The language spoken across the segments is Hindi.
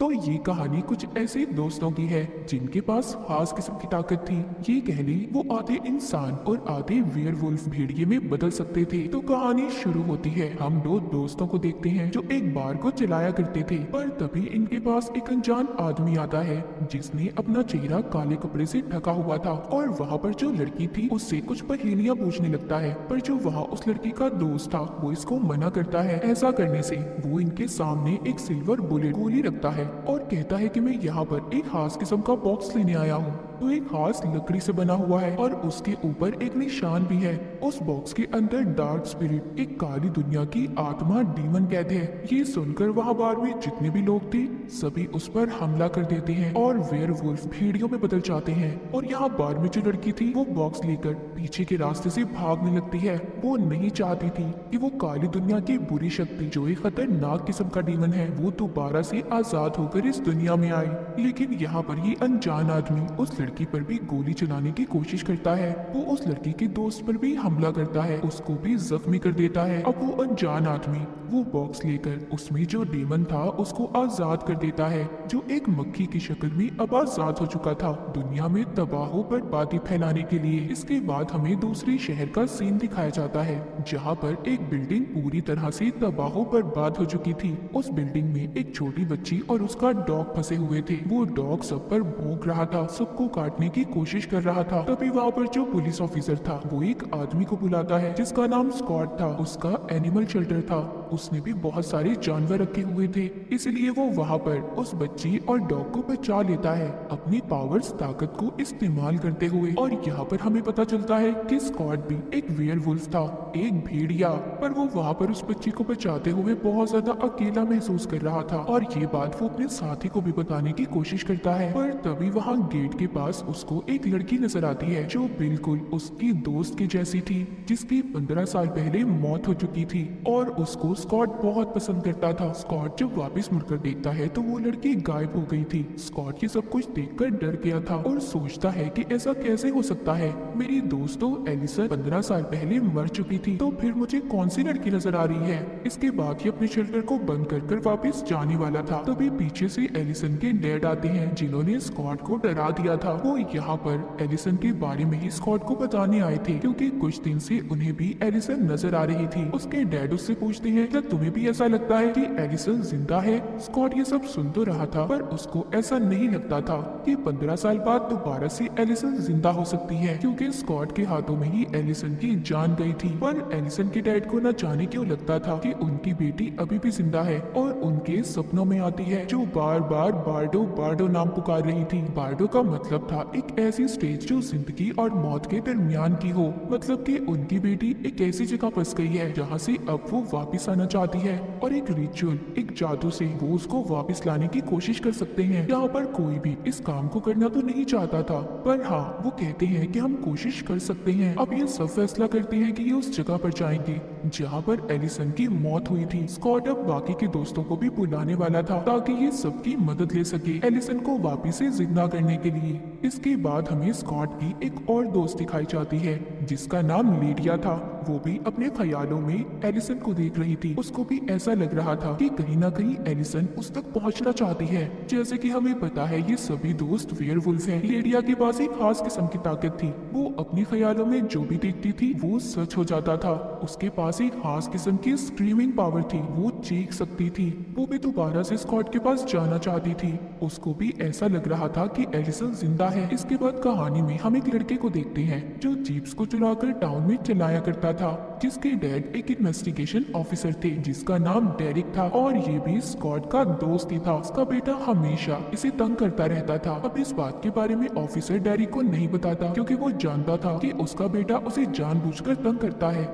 तो ये कहानी कुछ ऐसे दोस्तों की है जिनके पास खास किस्म की ताकत थी। ये कह ली वो आधे इंसान और आधे वेयरवुल्फ भेड़िए में बदल सकते थे। तो कहानी शुरू होती है। हम दो दोस्तों को देखते हैं जो एक बार को चलाया करते थे, पर तभी इनके पास एक अनजान आदमी आता है जिसने अपना चेहरा काले कपड़े से ढका हुआ था और वहाँ पर जो लड़की थी उससे कुछ पहेलियां पूछने लगता है। पर जो वहाँ उस लड़की का दोस्त था वो इसको मना करता है। ऐसा करने से वो इनके सामने एक सिल्वर बुलेट गोली रखता है और कहता है कि मैं यहाँ पर एक खास किस्म का बॉक्स लेने आया हूँ। तो एक खास लकड़ी से बना हुआ है और उसके ऊपर एक निशान भी है। उस बॉक्स के अंदर डार्क स्पिरिट, एक काली दुनिया की आत्मा, डीमन कैद है। ये सुनकर वहाँ बार में जितने भी लोग थे सभी उस पर हमला कर देते हैं और वेयरवुल्फ भेड़ियों में बदल जाते हैं। और यहाँ बार में जो लड़की थी वो बॉक्स लेकर पीछे के रास्ते से भागने लगती है। वो नहीं चाहती थी कि वो काली दुनिया की बुरी शक्ति, जो एक खतरनाक किस्म का डीमन है, वो दोबारा से आजाद होकर इस दुनिया में आए। लेकिन यहाँ पर ये अनजान आदमी उस लड़की पर भी गोली चलाने की कोशिश करता है। वो उस लड़की के दोस्त पर भी हमला करता है, उसको भी जख्मी कर देता है। अब वो अनजान आदमी वो बॉक्स लेकर उसमें जो डीमन था उसको आजाद कर देता है, जो एक मक्खी की शक्ल में अब आजाद हो चुका था दुनिया में तबाह बर्बादी फैलाने के लिए। इसके बाद हमें दूसरे शहर का सीन दिखाया जाता है जहाँ पर एक बिल्डिंग पूरी तरह से तबाह बर्बाद हो चुकी थी। उस बिल्डिंग में एक छोटी बच्ची और उसका डॉग फंसे हुए थे। वो डॉग सब पर भौंक रहा था, सबको काटने की कोशिश कर रहा था। तभी वहाँ पर जो पुलिस ऑफिसर था वो एक आदमी को बुलाता है जिसका नाम स्कॉट था। उसका एनिमल शेल्टर था, उसने भी बहुत सारे जानवर रखे हुए थे, इसलिए वो वहाँ पर उस बच्ची और डॉग को बचा लेता है अपनी पावर्स, ताकत को इस्तेमाल करते हुए। और यहाँ पर हमें पता चलता है कि स्कॉट भी एक वेयरवुल्फ था, एक भेड़िया। पर वो वहाँ पर उस बच्ची को बचाते हुए बहुत ज्यादा अकेला महसूस कर रहा था और ये बात वो अपने साथी को भी बताने की कोशिश करता है। पर तभी वहाँ गेट के पास उसको एक लड़की नजर आती है जो बिल्कुल उसकी दोस्त की जैसी थी, जिसकी 15 साल पहले मौत हो चुकी थी। और उसको स्कॉट बहुत पसंद करता था। स्कॉट जब वापस मुड़कर देखता है तो वो लड़की गायब हो गई थी। स्कॉट ये सब कुछ देखकर डर गया था और सोचता है कि ऐसा कैसे हो सकता है, मेरी दोस्त तो एलिसन 15 साल पहले मर चुकी थी, तो फिर मुझे कौन सी लड़की नजर आ रही है। इसके बाद ये अपने शेल्टर को बंद कर वापस जाने वाला था। तभी पीछे से एलिसन के डैड आते हैं जिन्होंने स्कॉट को डरा दिया था। वो यहाँ पर एलिसन के बारे में ही स्कॉट को बताने आए थे क्योंकि कुछ दिन से उन्हें भी एलिसन नजर आ रही थी। उसके डैड उससे पूछते हैं क्या तुम्हें भी ऐसा लगता है कि एलिसन जिंदा है। स्कॉट ये सब सुन तो रहा था पर उसको ऐसा नहीं लगता था कि 15 साल बाद दोबारा से एलिसन जिंदा हो सकती है, क्योंकि स्कॉट के हाथों में ही एलिसन की जान गई थी। पर एलिसन के डैड को न जाने क्यों लगता था कि उनकी बेटी अभी भी जिंदा है और उनके सपनों में आती है, जो बार बार बार्डो बार्डो नाम पुकार रही थी। बार्डो का मतलब था एक ऐसी स्टेज जो जिंदगी और मौत के दरमियान की हो, मतलब कि उनकी बेटी एक ऐसी जगह फंस गई है जहाँ से अब वो वापस आना चाहती है और एक रिचुअल, एक जादू से वो उसको वापस लाने की कोशिश कर सकते हैं। यहाँ पर कोई भी इस काम को करना तो नहीं चाहता था, पर हाँ वो कहते हैं कि हम कोशिश कर सकते हैं। अब ये सब फैसला करते हैं कि ये उस जगह पर जाएंगे जहाँ पर एलिसन की मौत हुई थी। स्कॉट अब बाकी के दोस्तों को भी बुलाने वाला था ताकि ये सबकी मदद ले सके एलिसन को वापस से जिंदा करने के लिए। इसके बाद हमें स्कॉट की एक और दोस्त दिखाई जाती है जिसका नाम लीडिया था। वो भी अपने ख्यालों में एलिसन को देख रही थी। उसको भी ऐसा लग रहा था कि कहीं ना कहीं एलिसन उस तक पहुंचना चाहती है। जैसे कि हमें पता है ये सभी दोस्त वेयरवुल्फ हैं। लीडिया के पास एक खास किस्म की ताकत थी, वो अपने ख्यालों में जो भी देखती थी वो सच हो जाता था। उसके पास एक खास किस्म की स्क्रीमिंग पावर थी, वो चीख सकती थी। वो भी दोबारा से स्कॉट के पास जाना चाहती थी। उसको भी ऐसा लग रहा था कि एलिसन जिंदा है। इसके बाद कहानी में हम एक लड़के को देखते हैं जो जीप्स को चलाकर टाउन में चलाया करता था, जिसके डैड एक इन्वेस्टिगेशन ऑफिसर थे जिसका नाम डेरिक था और ये भी स्कॉट का दोस्त ही था। उसका बेटा हमेशा इसे तंग करता रहता था। अब इस बात के बारे में ऑफिसर डेरिक को नहीं बताता क्योंकि वो जानता था कि उसका बेटा उसे जानबूझकर तंग करता है।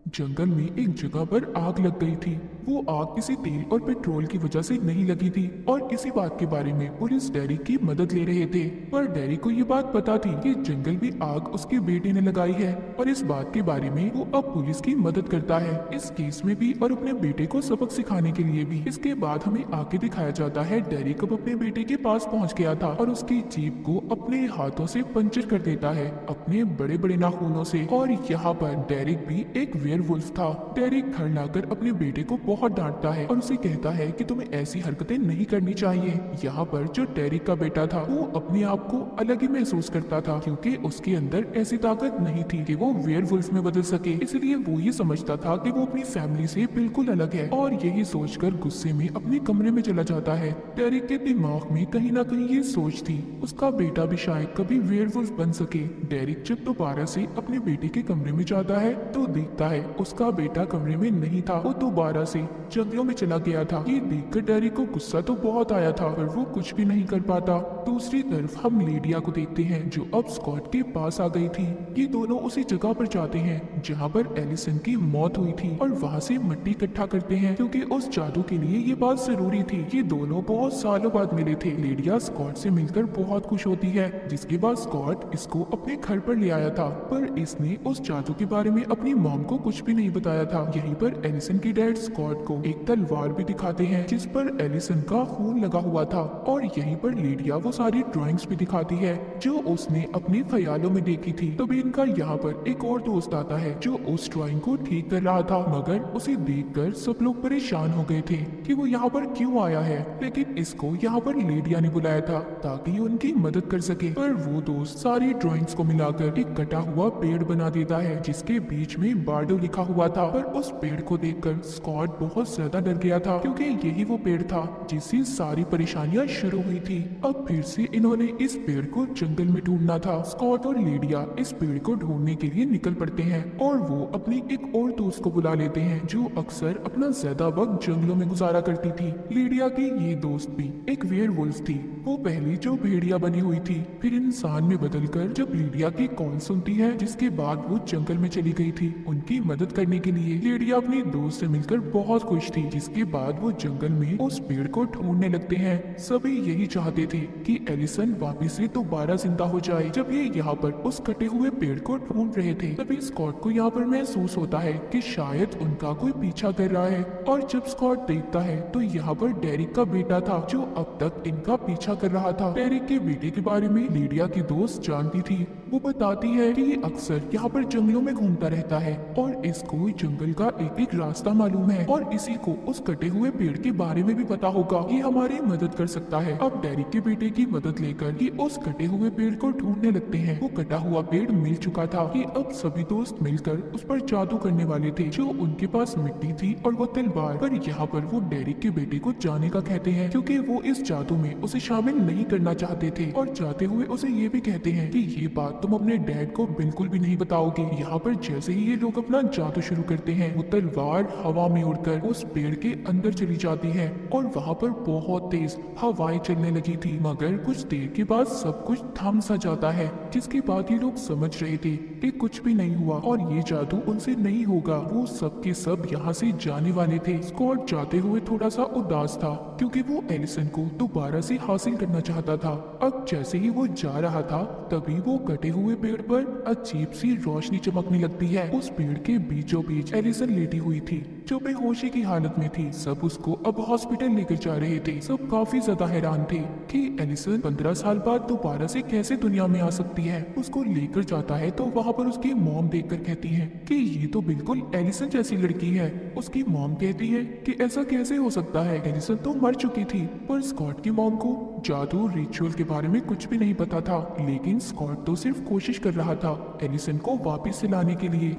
जंगल में एक जगह पर आग लग गई थी। वो आग किसी तेल और पेट्रोल की वजह से नहीं लगी थी और इसी बात के बारे में पुलिस डेरिक की मदद ले रहे थे। पर डेरिक को ये बात पता थी कि जंगल में आग उसके बेटे ने लगाई है और इस बात के बारे में वो अब पुलिस की मदद करता है इस केस में भी और अपने बेटे को सबक सिखाने के लिए भी। इसके बाद हमें आगे दिखाया जाता है डेरिक अब अपने बेटे के पास पहुँच गया था और उसकी जीप को अपने हाथों से पंचर कर देता है अपने बड़े बड़े नाखूनों से। और यहाँ पर डेरिक भी एक वेयरवुल्फ था। डेरिक घर लाकर अपने बेटे को बहुत डांटता है और उसे कहता है कि तुम्हें ऐसी हरकतें नहीं करनी चाहिए। यहाँ पर जो डेरिक का बेटा था वो अपने आप को अलग ही महसूस करता था, क्योंकि उसके अंदर ऐसी ताकत नहीं थी कि वो वेयरवुल्फ में बदल सके। इसलिए वो ये समझता था कि वो अपनी फैमिली से बिल्कुल अलग है और यही सोचकर गुस्से में अपने कमरे में चला जाता है। डेरिक के दिमाग में कहीं ना कहीं ये सोच थी, उसका बेटा भी शायद कभी वेयरवुल्फ बन सके। डेरिक जब दोबारा से अपने बेटे के कमरे में जाता है तो देखता है उसका बेटा कमरे में नहीं था, वो दोबारा से जंगलों में चला गया था। ये देखकर डेरिक को गुस्सा तो बहुत आया था, पर वो कुछ भी नहीं कर पाता। दूसरी तरफ हम लीडिया को देखते हैं, जो अब स्कॉट के पास आ गई थी। ये दोनों उसी जगह पर जाते हैं जहाँ पर एलिसन की मौत हुई थी और वहाँ से मिट्टी इकट्ठा करते हैं, क्योंकि उस जादू के लिए ये बात जरूरी थी। ये दोनों बहुत सालों बाद मिले थे। लीडिया स्कॉट से मिलकर बहुत खुश होती है, जिसके बाद स्कॉट इसको अपने घर पर ले आया था, पर इसने उस जादू के बारे में अपनी मॉम को कुछ भी नहीं बताया था। यहीं पर एलिसन की डैड स्कॉट को एक तलवार भी दिखाते हैं जिस पर एलिसन का खून लगा हुआ था, और यहीं पर लीडिया वो सारी ड्राइंग्स भी दिखाती है जो उसने अपने ख्यालों में देखी थी। तभी इनका यहाँ पर एक और दोस्त आता है जो उस ड्राइंग को ठीक कर रहा था, मगर उसे देखकर सब लोग परेशान हो गए थे कि वो यहाँ पर क्यों आया है। लेकिन इसको यहाँ पर लीडिया ने बुलाया था ताकि उनकी मदद कर सके। पर वो दोस्त सारी ड्राइंग्स को मिलाकर एक कटा हुआ पेड़ बना देता है जिसके बीच में बार्डो लिखा हुआ था। पर उस पेड़ को देखकर स्कॉट बहुत ज्यादा डर गया था, क्योंकि यही वो पेड़ था जिससे सारी परेशानियां शुरू हुई थी। अब फिर से इन्होंने इस पेड़ को जंगल में ढूंढना था। स्कॉट और लीडिया इस पेड़ को ढूंढने के लिए निकल पड़ते हैं और वो अपनी एक और दोस्त को बुला लेते हैं जो अक्सर अपना ज्यादा वक्त जंगलों में गुजारा करती थी। लीडिया की ये दोस्त भी एक वेयरवुल्फ थी। वो पहले जो भेड़िया बनी हुई थी, फिर इंसान में बदलकर जब लीडिया की कॉल सुनती है, जिसके बाद वो जंगल में चली गई थी उनकी मदद करने के लिए। लीडिया अपनी दोस्त से मिलकर बहुत खुश थी, जिसके बाद वो जंगल में उस पेड़ को ढूंढने लगते हैं। सभी यही चाहते थे कि एलिसन वापिस से दोबारा जिंदा हो जाए। जब ये यहाँ पर उस कटे हुए पेड़ को ढूंढ रहे थे, तभी स्कॉट को यहाँ पर महसूस होता है कि शायद उनका कोई पीछा कर रहा है। और जब स्कॉट देखता है तो यहाँ पर डेरिक का बेटा था जो अब तक इनका पीछा कर रहा था। डेरिक के बेटे के बारे में लीडिया की दोस्त जानती थी। वो बताती है कि ये अक्सर यहाँ पर जंगलों में घूमता रहता है और इसको जंगल का एक एक रास्ता मालूम है और इसी को उस कटे हुए पेड़ के बारे में भी पता होगा। ये हमारी मदद कर सकता है। अब डेरिक के बेटे की मदद लेकर ये उस कटे हुए पेड़ को ढूंढने लगते हैं। वो कटा हुआ पेड़ मिल चुका था कि अब सभी दोस्त मिलकर उस पर जादू करने वाले थे। जो उनके पास मिट्टी थी और वो तलवार, पर यहाँ पर वो डेरिक के बेटे को जाने का कहते हैं, क्योंकि वो इस जादू में उसे शामिल नहीं करना चाहते थे। और जाते हुए उसे ये भी कहते हैं कि ये बात तुम अपने डैड को बिल्कुल भी नहीं बताओगे। यहाँ पर जैसे ही ये लोग अपना जादू शुरू करते हैं, वो तलवार हवा में उड़कर उस पेड़ के अंदर चली जाती है और वहाँ पर बहुत तेज हवाएं चलने लगी थी। मगर कुछ देर के बाद सब कुछ थम सा जाता है, जिसके बाद ये लोग समझ रहे थे कि कुछ भी नहीं हुआ और ये जादू उनसे नहीं होगा। वो सब के सब यहाँ से जाने वाले थे। स्कॉट जाते हुए थोड़ा सा उदास था, क्योंकि वो एलिसन को दोबारा से हासिल करना चाहता था। अब जैसे ही वो जा रहा था, तभी वो कटे हुए पेड़ पर अजीब सी रोशनी चमकने लगती है। उस पेड़ के बीचों बीच एलिसन लेटी हुई थी, जो बेहोशी की हालत में थी। सब उसको अब हॉस्पिटल लेकर जा रहे थे। सब काफी ज्यादा हैरान थे कि एलिसन 15 साल बाद दोबारा से कैसे दुनिया में आ सकती है। उसको लेकर जाता है तो वहाँ पर उसकी मॉम देखकर कहती है कि ये तो बिल्कुल एलिसन जैसी लड़की है। उसकी मॉम कहती है कि ऐसा कैसे हो सकता है, एलिसन तो मर चुकी थी। पर स्कॉट की मॉम को जादू रिचुअल के बारे में कुछ भी नहीं पता था, लेकिन स्कॉट तो सिर्फ कोशिश कर रहा था एलिसन को वापस से लाने के लिए।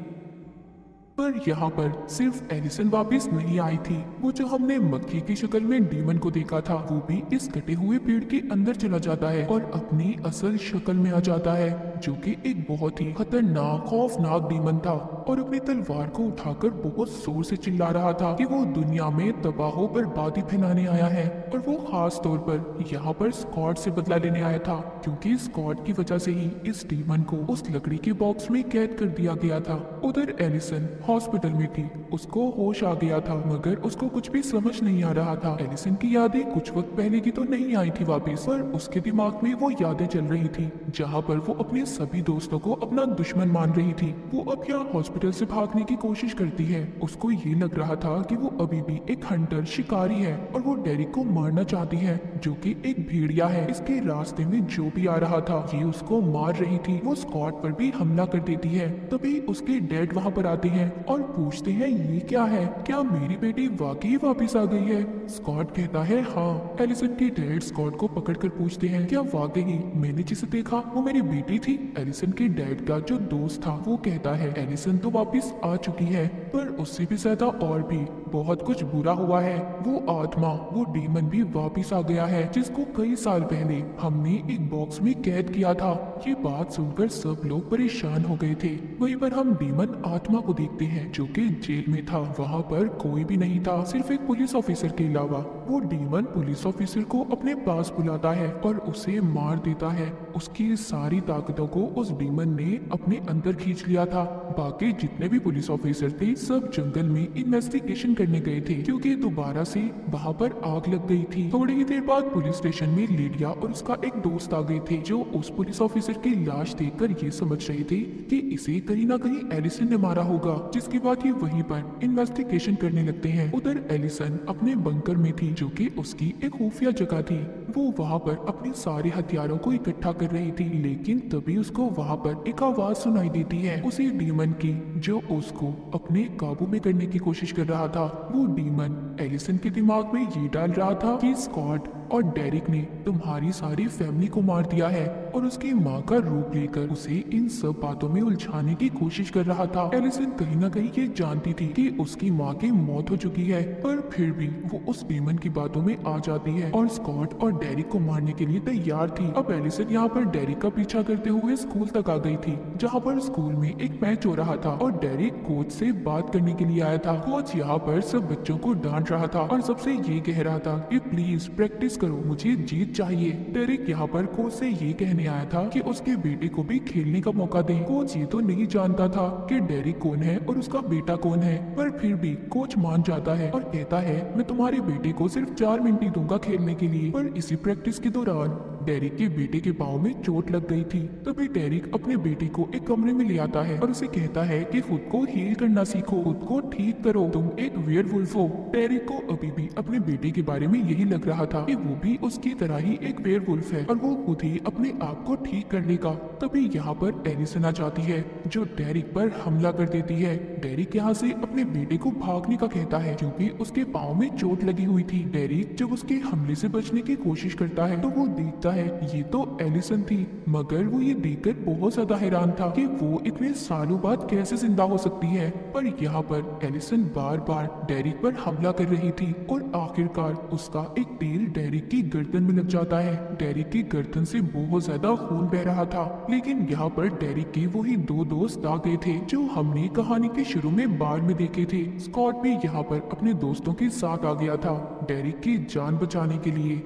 पर यहाँ पर सिर्फ एलिसन वापस नहीं आई थी। वो जो हमने मक्खी की शक्ल में डीमन को देखा था, वो भी इस कटे हुए पेड़ के अंदर चला जाता है और अपनी असल शक्ल में आ जाता है, जो कि एक बहुत ही खतरनाक खौफनाक डीमन था। और अपनी तलवार को उठाकर बहुत जोर से चिल्ला रहा था कि वो दुनिया में तबाह बर्बादी फैलाने आया है। और वो खास तौर पर यहाँ पर स्कॉट से बदला लेने आया था, क्योंकि स्कॉट की वजह से ही इस डीमन को उस लकड़ी के बॉक्स में कैद कर दिया गया था। उधर एलिसन हॉस्पिटल में थी। उसको होश आ गया था, मगर उसको कुछ भी समझ नहीं आ रहा था। एलिसन की यादें कुछ वक्त पहले की तो नहीं आई थी वापस, पर उसके दिमाग में वो यादें चल रही थी जहाँ पर वो अपने सभी दोस्तों को अपना दुश्मन मान रही थी। वो अब यहाँ हॉस्पिटल से भागने की कोशिश करती है। उसको ये लग रहा था कि वो अभी भी एक हंटर शिकारी है और वो डेरिक को मारना चाहती है, जो कि एक भेड़िया है। इसके रास्ते में जो भी आ रहा था ये उसको मार रही थी। वो स्कॉट पर भी हमला कर देती है। तभी उसके डैड वहाँ पर आते हैं और पूछते हैं ये क्या है, क्या मेरी बेटी वाकई वापस आ गई है। स्कॉट कहता है हाँ। एलिसन के डैड स्कॉट को पकड़कर पूछते हैं क्या वाकई मैंने जिसे देखा वो मेरी बेटी थी। एलिसन के डैड का जो दोस्त था वो कहता है एलिसन तो वापस आ चुकी है, पर उससे भी ज्यादा और भी बहुत कुछ बुरा हुआ है। वो आत्मा, वो डीमन भी वापस आ गया है जिसको कई साल पहले हमने एक बॉक्स में कैद किया था। ये बात सुनकर सब लोग परेशान हो गए थे। वहीं पर हम डीमन आत्मा को देखते हैं जो कि जेल में था। वहाँ पर कोई भी नहीं था, सिर्फ एक पुलिस ऑफिसर के अलावा। वो डीमन पुलिस ऑफिसर को अपने पास बुलाता है और उसे मार देता है। उसकी सारी ताकतों को उस डीमन ने अपने अंदर खींच लिया था। बाकी जितने भी पुलिस ऑफिसर थे सब जंगल में इन्वेस्टिगेशन करने गए थे क्योंकि दोबारा से वहाँ पर आग लग गई थी। थोड़ी ही देर बाद पुलिस स्टेशन में लिडिया और उसका एक दोस्त आ गए थे जो उस पुलिस ऑफिसर की लाश देखकर ये समझ रहे थे कि इसे कहीं ना कहीं एलिसन ने मारा होगा। जिसके बाद ये वहीं पर इन्वेस्टिगेशन करने लगते हैं। उधर एलिसन अपने बंकर में थी जो कि उसकी एक खुफिया जगह थी। वो वहाँ पर अपने सारे हथियारों को इकट्ठा कर रही थी, लेकिन तभी उसको वहाँ पर एक आवाज सुनाई देती है उसी डीमन की जो उसको अपने काबू में करने की कोशिश कर रहा था। वो डीमन एलिसन के दिमाग में ये डाल रहा था कि स्कॉट और डेरिक ने तुम्हारी सारी फैमिली को मार दिया है और उसकी माँ का रूप लेकर उसे इन सब बातों में उलझाने की कोशिश कर रहा था। एलिसन कहीं ना कहीं ये जानती थी कि उसकी माँ की मौत हो चुकी है, पर फिर भी वो उस डीमन की बातों में आ जाती है और स्कॉट और डेरिक को मारने के लिए तैयार थी। अब एलिसन यहाँ पर डेरिक का पीछा करते हुए स्कूल तक आ गई थी, जहाँ पर स्कूल में एक मैच हो रहा था और डेरिक कोच से बात करने के लिए आया था। कोच यहाँ पर सब बच्चों को डांट रहा था और सबसे ये कह रहा था कि प्लीज प्रैक्टिस करो, मुझे जीत चाहिए। डेरिक यहाँ पर कोच से ये कहने आया था कि उसके बेटे को भी खेलने का मौका दें। कोच ये तो नहीं जानता था कि डेरिक कौन है और उसका बेटा कौन है, पर फिर भी कोच मान जाता है और कहता है मैं तुम्हारे बेटे को सिर्फ 4 मिनट ही दूंगा खेलने के लिए। पर इसी प्रैक्टिस के दौरान डेरिक के बेटे के पाँव में चोट लग गई थी। तभी डेरिक अपने बेटे को एक कमरे में ले आता है और उसे कहता है कि खुद को हील करना सीखो, खुद को ठीक करो, तुम एक वेयरवुल्फ हो। डेरिक को अभी भी अपने बेटे के बारे में यही लग रहा था कि वो भी उसकी तरह ही एक वेयरवुल्फ है और वो खुद ही अपने आप को ठीक कर लेगा। तभी यहाँ पर एलिसन आ जाती है जो डेरिक पर हमला कर देती है। डेरिक यहाँ से अपने बेटे को भागने का कहता है क्योंकि उसके पाँव में चोट लगी हुई थी। डेरिक जब उसके हमले से बचने की कोशिश करता है तो वो देखता है ये तो एलिसन थी, मगर वो ये देखकर बहुत ज्यादा हैरान था कि वो इतने सालों बाद कैसे जिंदा हो सकती है। पर यहाँ पर एलिसन बार बार डेरिक पर हमला कर रही थी और आखिरकार उसका एक तीर डेरिक की गर्दन में लग जाता है। डेरिक की गर्दन से बहुत ज्यादा खून बह रहा था, लेकिन यहाँ पर डेरिक के वही 2 दोस्त आ गए थे जो हमने कहानी के शुरू में बार में देखे थे। स्कॉट भी यहाँ पर अपने दोस्तों के साथ आ गया था डेरिक की जान बचाने के लिए।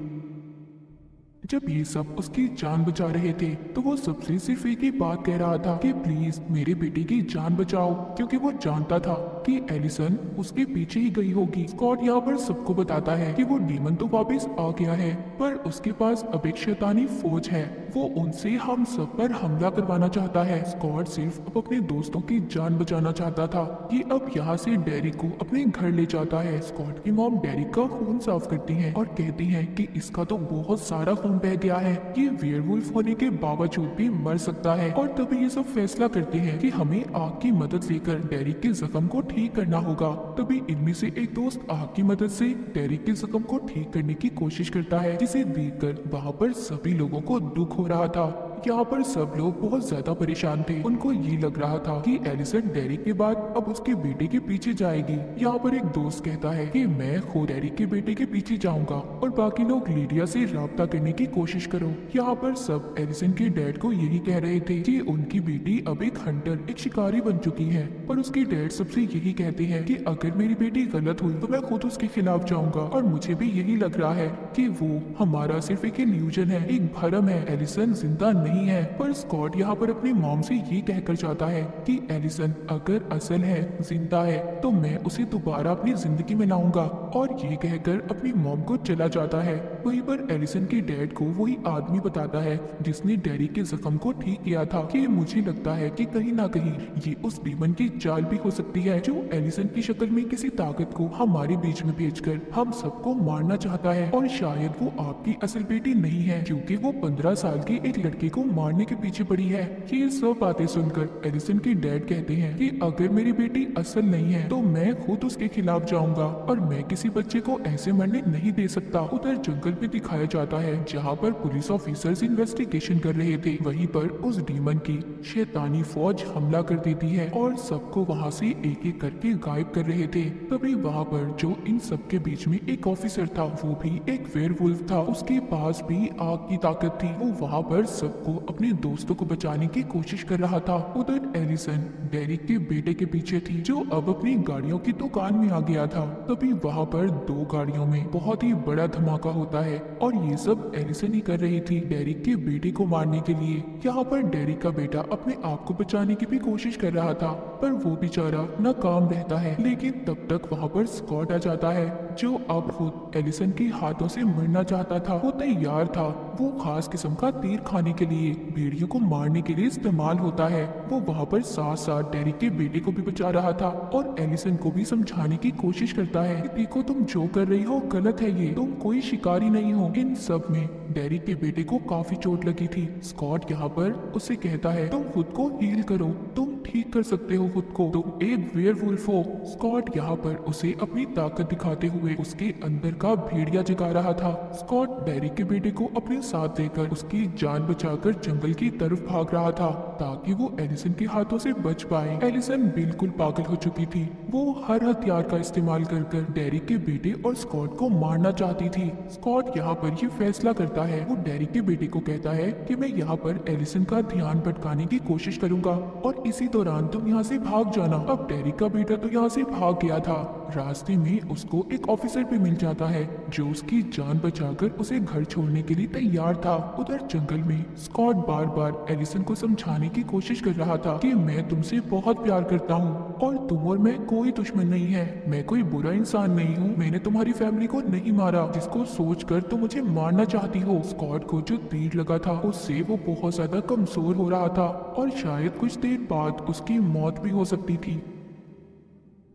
जब ये सब उसकी जान बचा रहे थे तो वो सबसे सिर्फ एक ही बात कह रहा था कि प्लीज मेरे बेटे की जान बचाओ, क्योंकि वो जानता था कि एलिसन उसके पीछे ही गई होगी। स्कॉट यहाँ पर सबको बताता है कि वो डीमन तो वापस आ गया है, पर उसके पास अब एक शैतानी फौज है, वो उनसे हम सब पर हमला करवाना चाहता है। स्कॉट सिर्फ अब अपने दोस्तों की जान बचाना चाहता था। ये अब यहाँ से डेरिक को अपने घर ले जाता है। स्कॉट की मॉम डेरिक का खून साफ करती है और कहती है कि इसका तो बहुत सारा खून बह गया है, ये वेयरवुल्फ होने के बावजूद भी मर सकता है। और तभी ये सब फैसला करते हैं कि हमें आग की मदद लेकर डेरिक के जख्म को ठीक करना होगा। तभी इनमें से एक दोस्त आग की मदद से डेरिक के जख्म को ठीक करने की कोशिश करता है, जिसे देखकर वहाँ पर सभी लोगों को दुख हो रहा था। यहाँ पर सब लोग बहुत ज्यादा परेशान थे। उनको ये लग रहा था कि एलिसन डेरिक के बाद अब उसके बेटे के पीछे जाएगी। यहाँ पर एक दोस्त कहता है कि मैं खुद डेरिक के बेटे के पीछे जाऊंगा और बाकी लोग लिडिया से राब्ता करने की कोशिश करो। यहाँ पर सब एलिसन के डैड को यही कह रहे थे कि उनकी बेटी अब एक हंटर, एक शिकारी बन चुकी है, पर उसके डैड सबसे यही कहते हैं कि अगर मेरी बेटी गलत हुई तो मैं खुद उसके खिलाफ जाऊंगा। और मुझे भी यही लग रहा है कि वो हमारा सिर्फ एक इल्यूजन है, एक भ्रम है, एलिसन जिंदा नहीं है। पर स्कॉट यहाँ पर अपनी मॉम से ये कहकर जाता है कि एलिसन अगर असल है, जिंदा है, तो मैं उसे दोबारा अपनी जिंदगी में लाऊंगा। और ये कहकर अपनी मॉम को चला जाता है। वहीं पर एलिसन के डैड को वही आदमी बताता है जिसने डेरिक के जख्म को ठीक किया था कि मुझे लगता है कि कहीं ना कहीं ये उस डीमन की चाल भी हो सकती है जो एलिसन की शक्ल में किसी ताकत को हमारे बीच में भेजकर हम सबको मारना चाहता है। और शायद वो आपकी असल बेटी नहीं है, क्योंकि वो 15 साल के एक लड़के को को मारने के पीछे पड़ी है। ये सब बातें सुनकर एलिसन के डैड कहते हैं कि अगर मेरी बेटी असल नहीं है तो मैं खुद उसके खिलाफ जाऊंगा और मैं किसी बच्चे को ऐसे मरने नहीं दे सकता। उधर जंगल में दिखाया जाता है जहाँ पर पुलिस ऑफिसर्स इन्वेस्टिगेशन कर रहे थे। वहीं पर उस डीमन की शैतानी फौज हमला कर देती है और सबको वहाँ से एक एक करके गायब कर रहे थे। तभी वहाँ पर जो इन सबके बीच में एक ऑफिसर था, वो भी एक वेयरवुल्फ था। उसके पास भी आग की ताकत थी। वो वहाँ पर सबको अपने दोस्तों को बचाने की कोशिश कर रहा था। उधर एलिसन डेरिक के बेटे के पीछे थी, जो अब अपनी गाड़ियों की दुकान में आ गया था। तभी वहाँ पर दो गाड़ियों में बहुत ही बड़ा धमाका होता है और ये सब एलिसन ही कर रही थी डेरिक के बेटे को मारने के लिए। यहाँ पर डेरिक का बेटा अपने आप को बचाने की भी कोशिश कर रहा था, पर वो बेचारा नाकाम रहता है। लेकिन तब तक वहाँ पर स्कॉट आ जाता है, जो अब खुद एलिसन के हाथों से मरना चाहता था। वो तैयार था। वो खास किस्म का तीर खाने के लिए भेड़ियों को मारने के लिए इस्तेमाल होता है। वो वहाँ पर साथ साथ डेरिक के बेटे को भी बचा रहा था और एलिसन को भी समझाने की कोशिश करता है कि देखो, तुम जो कर रही हो गलत है, ये तुम कोई शिकारी नहीं हो। इन सब में डेरिक के बेटे को काफी चोट लगी थी। स्कॉट यहाँ पर उसे कहता है तुम खुद को हील करो, तुम ठीक कर सकते हो खुद को, तुम एक वेयरवुल्फ हो। स्कॉट यहाँ पर उसे अपनी ताकत दिखाते हुए उसके अंदर का भेड़िया जगा रहा था। स्कॉट डेरिक के बेटे को अपने साथ लेकर उसकी जान बचाकर जंगल की तरफ भाग रहा था ताकि वो एलिसन के हाथों से बच पाए। एलिसन बिल्कुल पागल हो चुकी थी। वो हर हथियार का इस्तेमाल कर डेरिक के बेटे और स्कॉट को मारना चाहती थी। स्कॉट यहाँ पर ये फैसला करता है। वो डेरिक के बेटे को कहता है कि मैं यहाँ पर एलिसन का ध्यान भटकाने की कोशिश करूंगा और इसी दौरान तुम यहाँ से भाग जाना। अब डेरिक का बेटा तो यहाँ से भाग गया था। रास्ते में उसको एक ऑफिसर भी मिल जाता है जो उसकी जान बचाकर उसे घर छोड़ने के लिए तैयार था। उधर जंगल में स्कॉट बार बार एलिसन को समझाने की कोशिश कर रहा था कि मैं तुमसे बहुत प्यार करता हूँ और तुम और मैं कोई दुश्मन नहीं है, मैं कोई बुरा इंसान नहीं हूँ, मैंने तुम्हारी फैमिली को नहीं मारा जिसको सोचकर तुम मुझे मारना चाहती हो। स्कॉट को जो तीर लगा था उससे वो बहुत ज्यादा कमजोर हो रहा था और शायद कुछ देर बाद उसकी मौत भी हो सकती थी।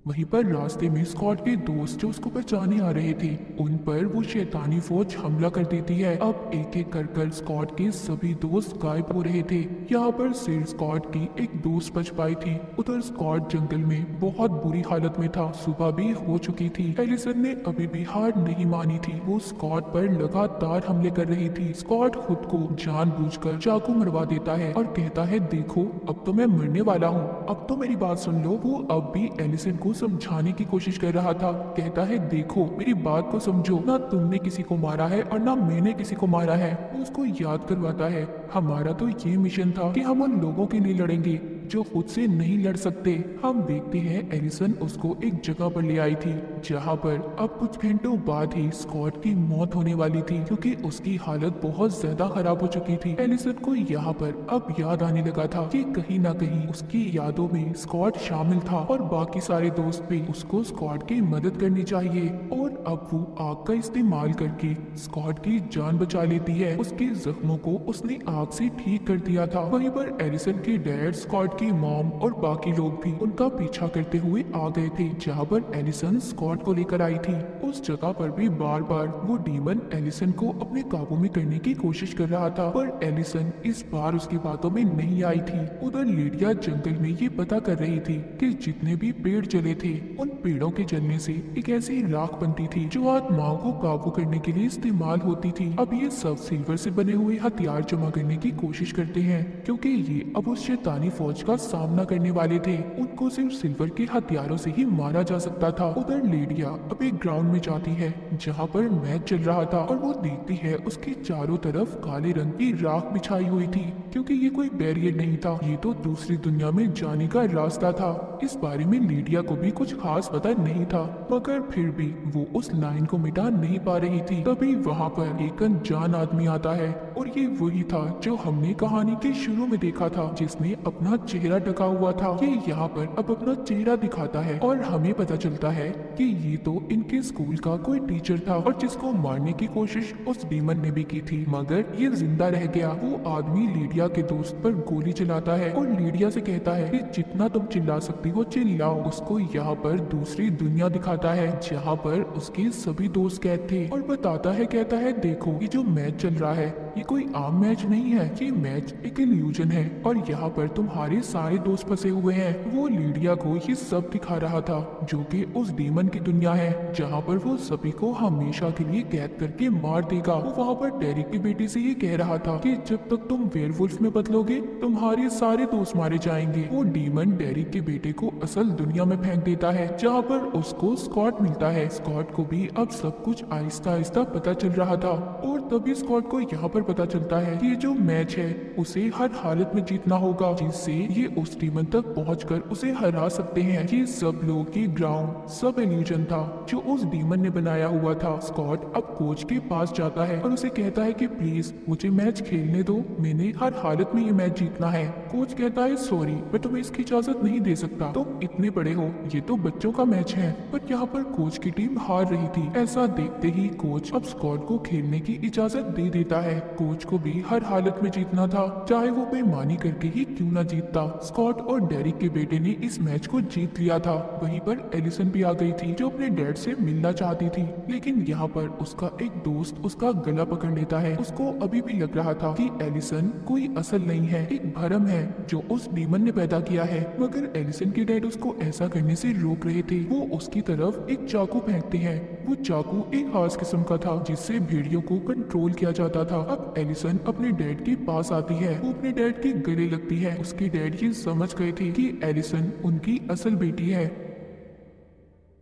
वहीं पर रास्ते में स्कॉट के दोस्त जो उसको बचाने आ रहे थे, उन पर वो शैतानी फौज हमला कर देती है। अब एक एक कर स्कॉट के सभी दोस्त गायब हो रहे थे। यहाँ पर सिर्फ स्कॉट की एक दोस्त बच पाई थी। उधर स्कॉट जंगल में बहुत बुरी हालत में था। सुबह भी हो चुकी थी। एलिसन ने अभी भी हार नहीं मानी थी। वो स्कॉट पर लगातार हमले कर रही थी। स्कॉट खुद को जानबूझकर चाकू मरवा देता है और कहता है देखो, अब तो मैं मरने वाला हूँ, अब तो मेरी बात सुन लो। वो अब भी एलिसन को समझाने की कोशिश कर रहा था। कहता है देखो, मेरी बात को समझो, ना तुमने किसी को मारा है और ना मैंने किसी को मारा है। वो उसको याद करवाता है हमारा तो ये मिशन था कि हम उन लोगों के लिए लड़ेंगे जो खुद से नहीं लड़ सकते। हम देखते हैं एलिसन उसको एक जगह पर ले आई थी जहाँ पर अब कुछ घंटों बाद ही स्कॉट की मौत होने वाली थी, क्योंकि उसकी हालत बहुत ज्यादा खराब हो चुकी थी। एलिसन को यहाँ पर अब याद आने लगा था कि कहीं ना कहीं उसकी यादों में स्कॉट शामिल था और बाकी सारे दोस्त भी। उसको स्कॉट की मदद करनी चाहिए और अब वो आग का इस्तेमाल करके स्कॉट की जान बचा लेती है। उसके जख्मों को उसने आग से ठीक कर दिया था। वहीं पर एलिसन के डैड, स्कॉट की मॉम और बाकी लोग भी उनका पीछा करते हुए आ गए थे जहाँ पर एलिसन स्कॉट को लेकर आई थी। उस जगह पर भी बार बार वो डीमन एलिसन को अपने काबू में करने की कोशिश कर रहा था, पर एलिसन इस बार उसकी बातों में नहीं आई थी। उधर लिडिया जंगल में ये पता कर रही थी कि जितने भी पेड़ जले थे, उन पेड़ों के जलने से एक ऐसी राख बनती थी जो आत्माओं को काबू करने के लिए इस्तेमाल होती थी। अब ये सब सिल्वर से बने हुए हथियार जमा करने की कोशिश करते हैं, क्योंकि ये अब उस शैतानी फौज का सामना करने वाले थे। उनको सिर्फ सिल्वर के हथियारों से ही मारा जा सकता था। उधर लिडिया अब एक ग्राउंड में जाती है जहाँ पर मैच चल रहा था और वो देखती है उसके चारों तरफ काले रंग की राख बिछाई हुई थी, क्योंकि ये कोई बैरियर नहीं था, ये तो दूसरी दुनिया में जाने का रास्ता था। इस बारे में लिडिया को भी कुछ खास पता नहीं था, मगर फिर भी वो उस लाइन को मिटा नहीं पा रही थी। तभी वहाँ पर एक अनजान आदमी आता है और ये वही था जो हमने कहानी के शुरू में देखा था, जिसने अपना चेहरा ढका हुआ था। ये यहाँ पर अब अपना चेहरा दिखाता है और हमें पता चलता है कि ये तो इनके स्कूल का कोई टीचर था और जिसको मारने की कोशिश उस डीमन ने भी की थी, मगर ये जिंदा रह गया। वो आदमी लिडिया के दोस्त पर गोली चलाता है और लिडिया से कहता है कि जितना तुम चिल्ला सकती हो चिल्लाओ। उसको यहाँ पर दूसरी दुनिया दिखाता है जहाँ पर उसके सभी दोस्त कैद थे और बताता है, कहता है देखो, ये जो मैच चल रहा है ये कोई आम मैच नहीं है, ये मैच एक इल्यूजन है और यहाँ पर तुम्हारे सारे दोस्त फंसे हुए हैं। वो लीडिया को ये सब दिखा रहा था जो कि उस डीमन की दुनिया है जहाँ पर वो सभी को हमेशा के लिए कैद करके मार देगा। वो वहाँ पर डेरिक की बेटी से ये कह रहा था कि जब तक तुम वेयरवुल्फ में बदलोगे तुम्हारे सारे दोस्त मारे जाएंगे। वो डीमन डेरिक के बेटे को असल दुनिया में फेंक देता है जहाँ पर उसको स्कॉट मिलता है। स्कॉट को भी अब सब कुछ आहिस्ता आहिस्ता पता चल रहा था और तभी स्कॉट को यहाँ पर पता चलता है कि ये जो मैच है उसे हर हालत में जीतना होगा जिससे ये उस डीमन तक पहुंचकर उसे हरा सकते हैं। ये सब लोग की ग्राउंड सब इल्यूजन था जो उस डीमन ने बनाया हुआ था। स्कॉट अब कोच के पास जाता है और उसे कहता है कि प्लीज मुझे मैच खेलने दो, मैंने हर हालत में ये मैच जीतना है। कोच कहता है सॉरी मैं तुम्हें इसकी इजाजत नहीं दे सकता, तुम इतने बड़े हो, ये तो बच्चों का मैच है। पर यहाँ पर कोच की टीम हार रही थी। ऐसा देखते ही कोच अब स्कॉट को खेलने की इजाजत दे देता है। कोच को भी हर हालत में जीतना था चाहे वो बेईमानी करके ही क्यों ना जीतता। स्कॉट और डेरिक के बेटे ने इस मैच को जीत लिया था। वहीं पर एलिसन भी आ गई थी जो अपने डैड से मिलना चाहती थी, लेकिन यहाँ पर उसका एक दोस्त उसका गला पकड़ लेता है। उसको अभी भी लग रहा था कि एलिसन कोई असल नहीं है, एक भरम है जो उस डीमन ने पैदा किया है। मगर एलिसन के डैड उसको ऐसा करने से रोक रहे थे। वो उसकी तरफ एक चाकू फेंकते हैं। वो चाकू एक खास किस्म का था जिससे भेड़ियों को कंट्रोल किया जाता था। अब एलिसन अपने डैड के पास आती है, वो अपने डैड के गले लगती है। उसके डैड ये समझ गए थे कि एलिसन उनकी असल बेटी है।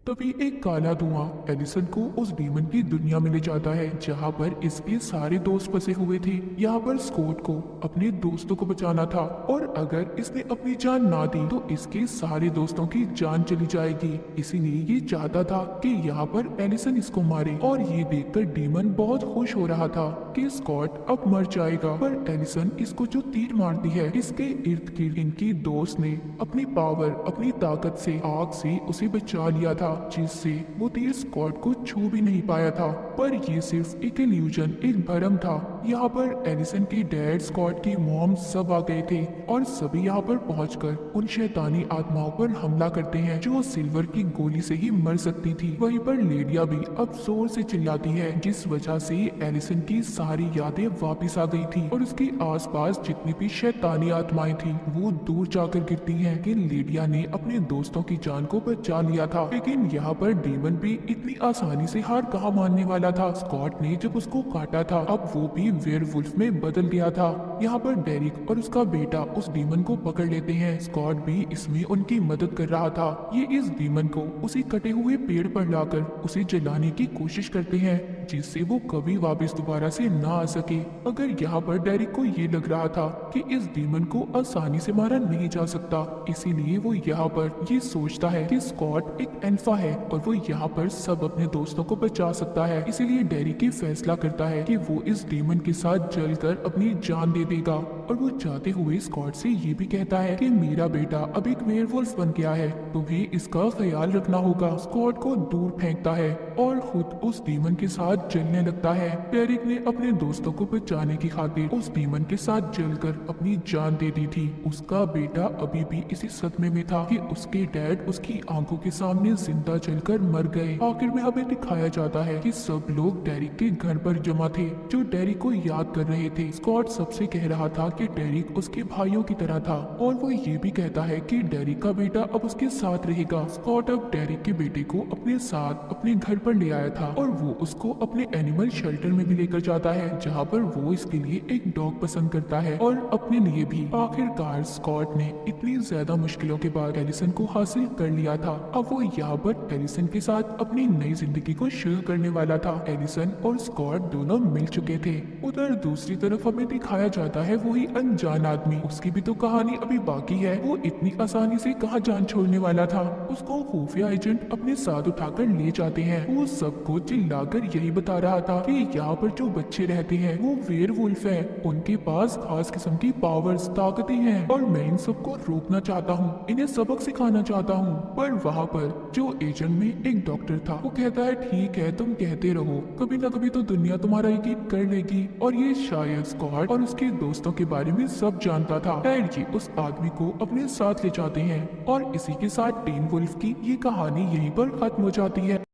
तभी एक काला धुआं एलिसन को उस डीमन की दुनिया में ले जाता है जहाँ पर इसके सारे दोस्त फंसे हुए थे। यहाँ पर स्कॉट को अपने दोस्तों को बचाना था और अगर इसने अपनी जान ना दी तो इसके सारे दोस्तों की जान चली जाएगी। इसीलिए ये चाहता था कि यहाँ पर एलिसन इसको मारे और ये देखकर डीमन बहुत खुश हो रहा था कि स्कॉट अब मर जाएगा। पर एलिसन इसको जो तीर मारती है इसके इर्द गिर्द इनकी दोस्त ने अपनी पावर अपनी ताकत से आग से उसे बचा लिया था जिससे वो तीर स्कॉट को छू भी नहीं पाया था। पर ये सिर्फ एक इल्यूजन एक भरम था। यहाँ पर एलिसन के डैड स्कॉट की मॉम सब आ गए थे और सभी यहाँ पर पहुंचकर उन शैतानी आत्माओं पर हमला करते हैं जो सिल्वर की गोली से ही मर सकती थी। वहीं पर लेडिया भी अब जोर से चिल्लाती है जिस वजह से एलिसन की सारी यादें वापिस आ गई थी और उसके आसपास जितनी भी शैतानी आत्माएं थी वो दूर जाकर गिरती हैं कि लेडिया ने अपने दोस्तों की जान को बचा लिया था। लेकिन यहाँ पर डीमन भी इतनी आसानी से हार कहाँ मानने वाला था। स्कॉट ने जब उसको काटा था अब वो भी वेयरवुल्फ में बदल गया था। यहाँ पर डेरिक और उसका बेटा उस डीमन को पकड़ लेते हैं। स्कॉट भी इसमें उनकी मदद कर रहा था। ये इस डीमन को उसी कटे हुए पेड़ पर लाकर उसे जलाने की कोशिश करते हैं जिससे वो कभी वापस दोबारा से ना आ सके। अगर यहाँ पर डेरिक को ये लग रहा था कि इस डीमन को आसानी से मारा नहीं जा सकता, इसीलिए वो यहाँ पर ये सोचता है कि स्कॉट एक अल्फा है और वो यहाँ पर सब अपने दोस्तों को बचा सकता है। इसीलिए डेरिक ये फैसला करता है कि वो इस डीमन के साथ जलकर अपनी जान दे देगा और वो जाते हुए स्कॉट से ये भी कहता है कि मेरा बेटा अब एक वेयरवुल्फ बन गया है, तुम्हें इसका ख्याल रखना होगा। स्कॉट को दूर फेंकता है और खुद उस डीमन के साथ जलने लगता है। डेरिक ने अपने दोस्तों को बचाने की खातिर उस डीमन के साथ जलकर अपनी जान दे दी थी। उसका बेटा अभी भी इसी सदमे में था कि उसके डैड उसकी आंखों के सामने जिंदा जलकर मर गए। आखिर में हमें दिखाया जाता है कि सब लोग डेरिक के घर पर जमा थे जो डेरिक को याद कर रहे थे। स्कॉट सबसे कह रहा था कि डेरिक उसके भाइयों की तरह था और वो ये भी कहता है कि डेरिक का बेटा अब उसके साथ रहेगा। स्कॉट अब डेरिक के बेटे को अपने साथ अपने घर पर ले आया था और वो उसको अपने एनिमल शेल्टर में भी लेकर जाता है जहाँ पर वो इसके लिए एक डॉग पसंद करता है और अपने लिए भी। आखिरकार स्कॉट ने इतनी ज्यादा मुश्किलों के बाद एलिसन को हासिल कर लिया था। अब वो यहाँ पर एलिसन के साथ अपनी नई जिंदगी को शुरू करने वाला था। एलिसन और स्कॉट दोनों मिल चुके थे। उधर दूसरी तरफ हमें दिखाया जाता है वही अनजान आदमी, उसकी भी तो कहानी अभी बाकी है। वो इतनी आसानी से कहाँ जान छोड़ने वाला था। उसको खुफिया एजेंट अपने साथ उठाकर ले जाते हैं। वो सबको चिल्लाकर यही बता रहा था कि यहाँ पर जो बच्चे रहते हैं वो वेयरवुल्फ है, उनके पास खास किस्म की पावर्स ताकतें हैं और मैं इन सबको रोकना चाहता हूँ, इन्हें सबक सिखाना चाहता हूँ। पर वहाँ पर जो एजेंट में एक डॉक्टर था वो कहता है ठीक है तुम कहते रहो, कभी ना कभी तो दुनिया तुम्हारा यकीन कर लेगी। और ये शायद स्कॉट और उसके दोस्तों के बारे में सब जानता था। खैर ये उस आदमी को अपने साथ ले जाते हैं और इसी के साथ टीन वुल्फ की ये कहानी यहीं पर खत्म हो जाती है।